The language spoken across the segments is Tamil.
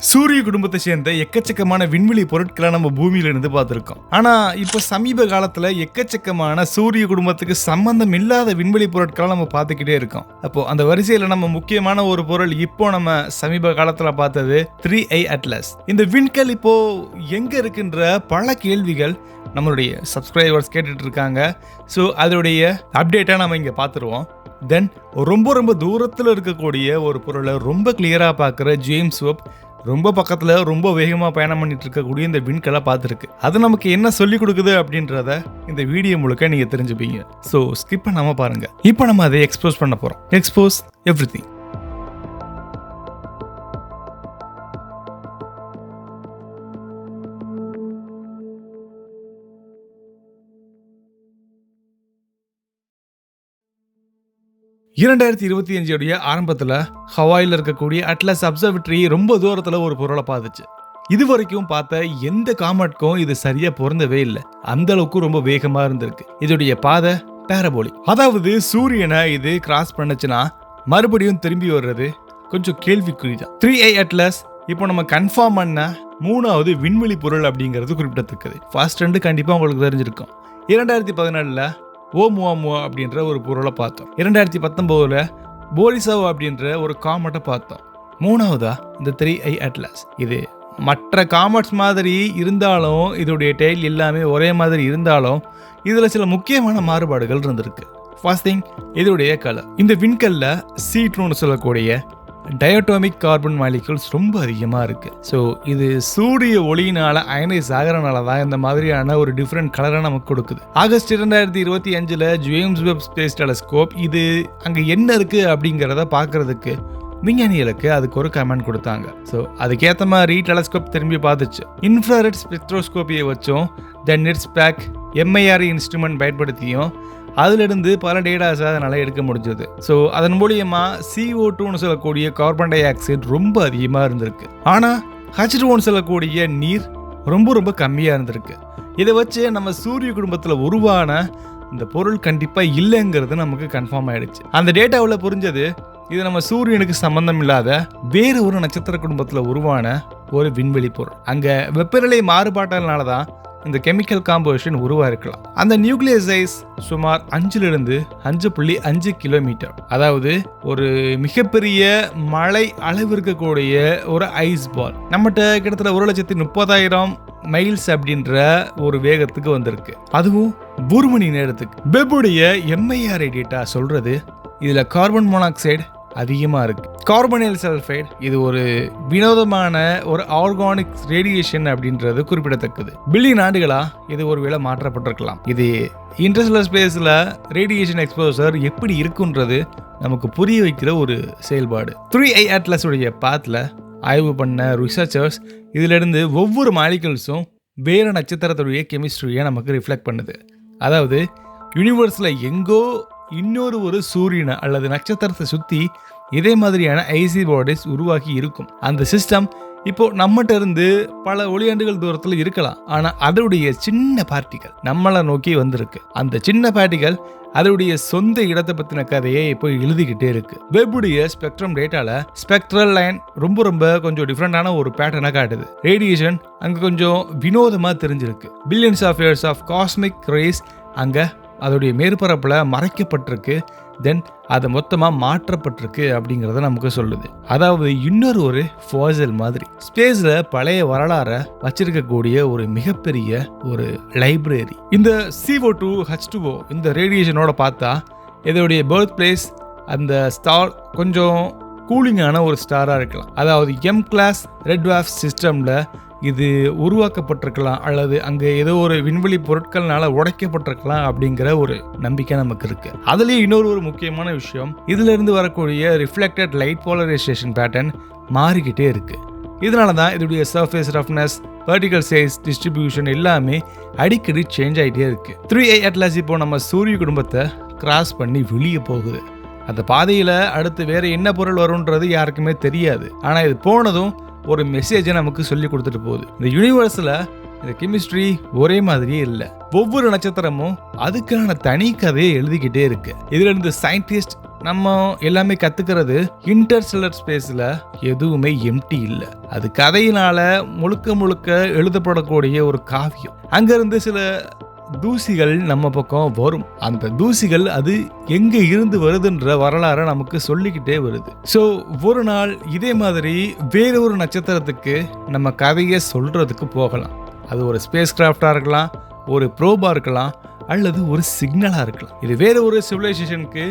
சூரிய குடும்பத்தை சேர்ந்த எக்கச்சக்கமான விண்வெளி பொருட்களை நம்ம பூமியில இருந்து பார்த்திருக்கோம். ஆனா இப்போ சமீப காலத்துல எக்கச்சக்கமான சூரிய குடும்பத்துக்கு சம்பந்தம் இல்லாத விண்வெளி பொருட்களை நம்ம பார்த்துக்கிட்டே இருக்கோம். அப்போ அந்த வரிசையில நம்ம முக்கியமான ஒரு பொருள் இப்போ நம்ம சமீப காலத்துல பார்த்தது 3i அட்லஸ். இந்த விண்கல் இப்போ எங்க இருக்குன்ற பல கேள்விகள் நம்மளுடைய சப்ஸ்கிரைபர்ஸ் கேட்டுட்டு இருக்காங்க. ஸோ அதோடைய அப்டேட்டா நம்ம இங்க பார்த்துருவோம். தென் ரொம்ப தூரத்தில் இருக்கக்கூடிய ஒரு பொருளை ரொம்ப கிளியராக பார்க்குற ஜேம்ஸ் வெப் ரொம்ப பக்கத்தில் ரொம்ப வேகமாக பயணம் பண்ணிட்டு இருக்கக்கூடிய இந்த விண்கலை பார்த்துருக்கு. அது நமக்கு என்ன சொல்லிக் கொடுக்குது அப்படின்றத இந்த வீடியோ முழுக்க நீங்கள் தெரிஞ்சுப்பீங்க. ஸோ ஸ்கிப் பண்ணாமல் பாருங்க. இப்போ நம்ம அதை எக்ஸ்போஸ் பண்ண போகிறோம். Expose everything. ஆரம்பத்தில் ஹவாயில் இருக்கக்கூடிய அட்லஸ் அப்சர்வேட்டரி ரொம்ப தூரத்தில் ஒரு பொருளை பார்த்துச்சு. இது வரைக்கும் பார்த்த எந்த காமெட்க்கும் இது சரியா பொருந்தவே இல்லை. அந்த அளவுக்கு ரொம்ப வேகமா இருந்திருக்கு. இதோடைய பாதை பேரபோலிக், அதாவது சூரியனை இது கிராஸ் பண்ணுச்சுன்னா மறுபடியும் திரும்பி வர்றது கொஞ்சம் கேள்விக்குறிதான். 3i அட்லஸ் இப்போ நம்ம கன்ஃபார்ம் பண்ண 3வது விண்வெளி பொருள் அப்படிங்கிறது குறிப்பிடத்தக்கது. ஃபர்ஸ்ட் 2 கண்டிப்பா உங்களுக்கு தெரிஞ்சிருக்கும். 2014 ஓமுவாமுவா அப்படின்ற ஒரு பொருளை பார்த்தோம். 2019 போரிசவ் அப்படின்ற ஒரு காமெட்டை பார்த்தோம். 3வதா இந்த 3i அட்லஸ். இது மற்ற காமெட்ஸ் மாதிரி இருந்தாலும் இதோடைய டெய்ல் எல்லாமே ஒரே மாதிரி இருந்தாலும் இதுல சில முக்கியமான மாறுபாடுகள் இருந்திருக்கு. ஃபர்ஸ்ட் திங், இதோடைய கலர். இந்த விண்கல்ல C2ன்னு சொல்லக்கூடிய டயட்டோமிக் கார்பன் மாலிகூல்ஸ் ரொம்ப அதிகமா இருக்கு. ஸோ இது சூரிய ஒளியினால அயனைஸ் ஆகிறனால தான் இந்த மாதிரியான ஒரு டிஃப்ரெண்ட் கலரை நமக்கு கொடுக்குது. August 2025 James web space telescope இது அங்க என்ன இருக்கு அப்படிங்கிறத பார்க்கறதுக்கு விஞ்ஞானிகளுக்கு அதுக்கு ஒரு கமெண்ட் கொடுத்தாங்க. ஸோ அதுக்கேற்ற மாதிரி டெலஸ்கோப் திரும்பி பார்த்துச்சு. இன்ஃப்ராரெட் ஸ்பெக்ட்ரோஸ்கோப்பியை வச்சும் தென் நெட்ஸ்பேக் MIR இன்ஸ்ட்ருமெண்ட் பயன்படுத்தியும் அதிலிருந்து பல டேட்டாஸை அதனால் எடுக்க முடிஞ்சது. ஸோ அதன் மூலியமா CO2ன்னு சொல்லக்கூடிய கார்பன் டை ஆக்சைடு ரொம்ப அதிகமாக இருந்திருக்கு. ஆனால் H2ன்னு சொல்லக்கூடிய நீர் ரொம்ப கம்மியாக இருந்திருக்கு. இதை வச்சு நம்ம சூரிய குடும்பத்தில் உருவான இந்த பொருள் கண்டிப்பாக இல்லைங்கிறது நமக்கு கன்ஃபார்ம் ஆயிடுச்சு. அந்த டேட்டாவில் புரிஞ்சது இது நம்ம சூரியனுக்கு சம்பந்தம் இல்லாத வேற ஒரு நட்சத்திர குடும்பத்தில் உருவான ஒரு விண்வெளி பொருள். அங்கே வெப்பநிலை மாறுபாட்டினால தான் இந்த கெமிக்கல் காம்போசிஷன் உருவாயிருக்கலாம். அந்த நியூக்ளியஸ் சைஸ் சுமார் 5.5 கிலோமீட்டர், அதாவது ஒரு மிகப்பெரிய மழை அளவு இருக்கக்கூடிய ஒரு ஐஸ் பால். நம்மகிட்ட கிட்டத்தட்ட 1,30,000 மைல்ஸ் அப்படின்ற ஒரு வேகத்துக்கு வந்திருக்கு. அதுவும் 1 மணி நேரத்துக்கு. வெப்புடைய MIR டேட்டா சொல்றது இதுல கார்பன் மோனாக்சைடு அதிகமா இருக்கு. கார்பனைல் சல்ஃபைடு இது ஒரு வினோதமான ஒரு ஆர்கானிக் ரேடியேஷன் அப்படின்றது குறிப்பிடத்தக்கது. பில்லியன் ஆண்டுகளா இது ஒருவேளை மாற்றப்பட்டிருக்கலாம். இது இன்டர்ஸ்டெல்லர் ஸ்பேஸ்ல ரேடியேஷன் எக்ஸ்போசர் எப்படி இருக்குன்றது நமக்கு புரிய வைக்கிற ஒரு செயல்பாடு. 3i அட்லஸ் உடைய பாத்ல ஆய்வு பண்ண ரிசர்ச்சர்ஸ் இதுல இருந்து ஒவ்வொரு மாலிகூல்ஸும் வேற நட்சத்திரத்துடைய கெமிஸ்ட்ரியை நமக்கு ரிஃப்ளெக்ட் பண்ணுது. அதாவது யூனிவர்ஸ்ல எங்கோ இன்னொரு ஒரு சூரியனை அல்லது நட்சத்திரத்தை சுத்தி இதே மாதிரியான ஐசி பாடிஸ் உருவாக்கி இருக்கும். அந்த சிஸ்டம் இப்போ நம்மகிட்ட இருந்து பல ஒளியாண்டுகள் தூரத்தில் இருக்கலாம். ஆனா அதோடைய சின்ன பார்ட்டிகள் நம்மளை நோக்கி வந்திருக்கு. அந்த சின்ன பார்ட்டிகள் அதோடைய சொந்த இடத்தை பத்தின கதையை இப்போ எழுதிக்கிட்டே இருக்கு. வெப்புடைய ஸ்பெக்ட்ரம் டேட்டால ஸ்பெக்ட்ரல் லைன் ரொம்ப கொஞ்சம் டிஃப்ரெண்டான ஒரு பேட்டர்னை காட்டுது. ரேடியேஷன் அங்க கொஞ்சம் வினோதமா தெரிஞ்சிருக்கு. Billions of years of cosmic rays அங்க அதோடைய மேற்பரப்புல மறைக்கப்பட்டிருக்கு. தென் அது மொத்தமா மாற்றப்பட்டிருக்கு அப்படிங்கறத நமக்கு சொல்லுது. அதாவது இன்னொரு ஒரு ஃபாசில் மாதிரி ஸ்பேஸ்ல பழைய வரலாறை வச்சிருக்கக்கூடிய ஒரு மிகப்பெரிய ஒரு லைப்ரரி. இந்த CO2 H2O இந்த ரேடியேஷனோட பார்த்தா இதோடைய பர்த் பிளேஸ் அந்த ஸ்டார் கொஞ்சம் கூலிங்கான ஒரு ஸ்டாரா இருக்கலாம். அதாவது M கிளாஸ் ரெட் ட்வார்ஃப் சிஸ்டம்ல இது உருவாக்கப்பட்டிருக்கலாம் அல்லது அங்க ஏதோ ஒரு விண்வெளி பொருட்கள்னால உடைக்கப்பட்டிருக்கலாம் அப்படிங்கிற ஒரு நம்பிக்கை நமக்கு இருக்கு. அதுலயே இன்னொரு ஒரு முக்கியமான விஷயம், இதுல இருந்து வரக்கூடிய ரிஃப்ளெக்டட் லைட் போலரைசேஷன் பேட்டர்ன் மாறிக்கிட்டே இருக்கு. இதனாலதான் இதோடைய surface roughness, vertical size distribution எல்லாமே அடிக்கடி சேஞ்ச் ஆகிட்டே இருக்கு. 3i அட்லஸ் இப்போ நம்ம சூரிய குடும்பத்தை கிராஸ் பண்ணி வெளியே போகுது. அந்த பாதையில அடுத்து வேற என்ன பொருள் வரும்ன்றது யாருக்குமே தெரியாது. ஆனா இது போனதும் ஒரு மெசேஜை நமக்கு சொல்லி கொடுத்துட்டு போகுது. இந்த யூனிவர்ஸ்ல இந்த கெமிஸ்ட்ரி ஒரே மாதிரியே இல்லை. ஒவ்வொரு நட்சத்திரமும் அதுக்கான தனி கதையை எழுதிக்கிட்டே இருக்கு. இதுல இருந்து சயின்டிஸ்ட் நம்ம எல்லாமே கத்துக்கிறது இன்டர்ஸ்டெல்லர் ஸ்பேஸ்ல எதுவுமே எம்டி இல்லை. அது கதையினால முழுக்க முழுக்க எழுதப்படக்கூடிய ஒரு காவியம். அங்கிருந்து சில தூசிகள் நம்ம பக்கம் வரும். அந்த தூசிகள் அது எங்க இருந்து வருதுன்ற வரலாறை நமக்கு சொல்லிக்கிட்டே வருது. ஸோ ஒரு நாள் இதே மாதிரி வேற ஒரு நட்சத்திரத்துக்கு நம்ம கதையை சொல்றதுக்கு போகலாம். அது ஒரு ஸ்பேஸ் கிராஃப்டா இருக்கலாம், ஒரு ப்ரோபா இருக்கலாம், அல்லது ஒரு சிக்னலா இருக்கலாம். இது வேற ஒரு சிவிலைசேஷனுக்கு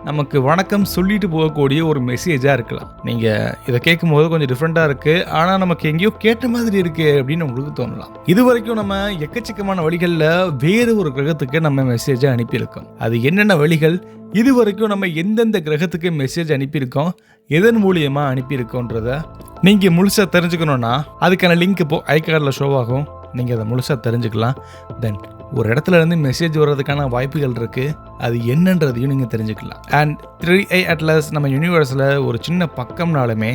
நமக்கு வணக்கம் சொல்லிட்டு போகக்கூடிய ஒரு மெசேஜா இருக்கலாம். நீங்க இதை கேட்கும் போது கொஞ்சம் டிஃப்ரெண்டா இருக்கு, ஆனா நமக்கு எங்கேயோ கேட்ட மாதிரி இருக்கு அப்படின்னு உங்களுக்கு தோணலாம். இது வரைக்கும் நம்ம எக்கச்சக்கமான வழிகள்ல வேற ஒரு கிரகத்துக்கு நம்ம மெசேஜை அனுப்பியிருக்கோம். அது என்னென்ன வழிகள், இது வரைக்கும் நம்ம எந்தெந்த கிரகத்துக்கு மெசேஜ் அனுப்பியிருக்கோம், எதன் மூலியமா அனுப்பியிருக்கோன்றத நீங்க முழுசா தெரிஞ்சுக்கணும்னா அதுக்கான லிங்க் இப்போ ஐகார்டில் ஷோ ஆகும். நீங்க அதை முழுசா தெரிஞ்சுக்கலாம். தென் ஒரு இடத்துல இருந்து மெசேஜ் வர்றதுக்கான வாய்ப்புகள் இருக்கு, அது என்னன்றதையும் நீங்க தெரிஞ்சுக்கலாம். அண்ட் 3i அட்லஸ் நம்ம யூனிவர்ஸில் ஒரு சின்ன பக்கம்னாலுமே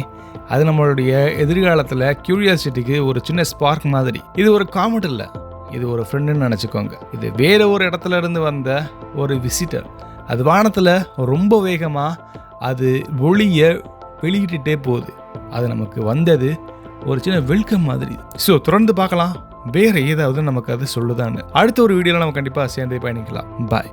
அது நம்மளுடைய எதிர்காலத்தில் கியூரியாசிட்டிக்கு ஒரு சின்ன ஸ்பார்க் மாதிரி. இது ஒரு காமெண்ட் இல்லை, இது ஒரு ஃப்ரெண்டுன்னு நினச்சிக்கோங்க. இது வேற ஒரு இடத்துல இருந்து வந்த ஒரு விசிட்டர். அது வானத்தில் ரொம்ப வேகமாக அது ஒளியை வெளியிட்டுட்டே போகுது. அது நமக்கு வந்தது ஒரு சின்ன வெல்கம் மாதிரி. ஸோ தொடர்ந்து பார்க்கலாம் வேற ஏதாவது நமக்கு அது சொல்லுதான்னு. அடுத்த ஒரு வீடியோவில் நம்ம கண்டிப்பாக சேர்ந்து பயணிக்கலாம். பாய்.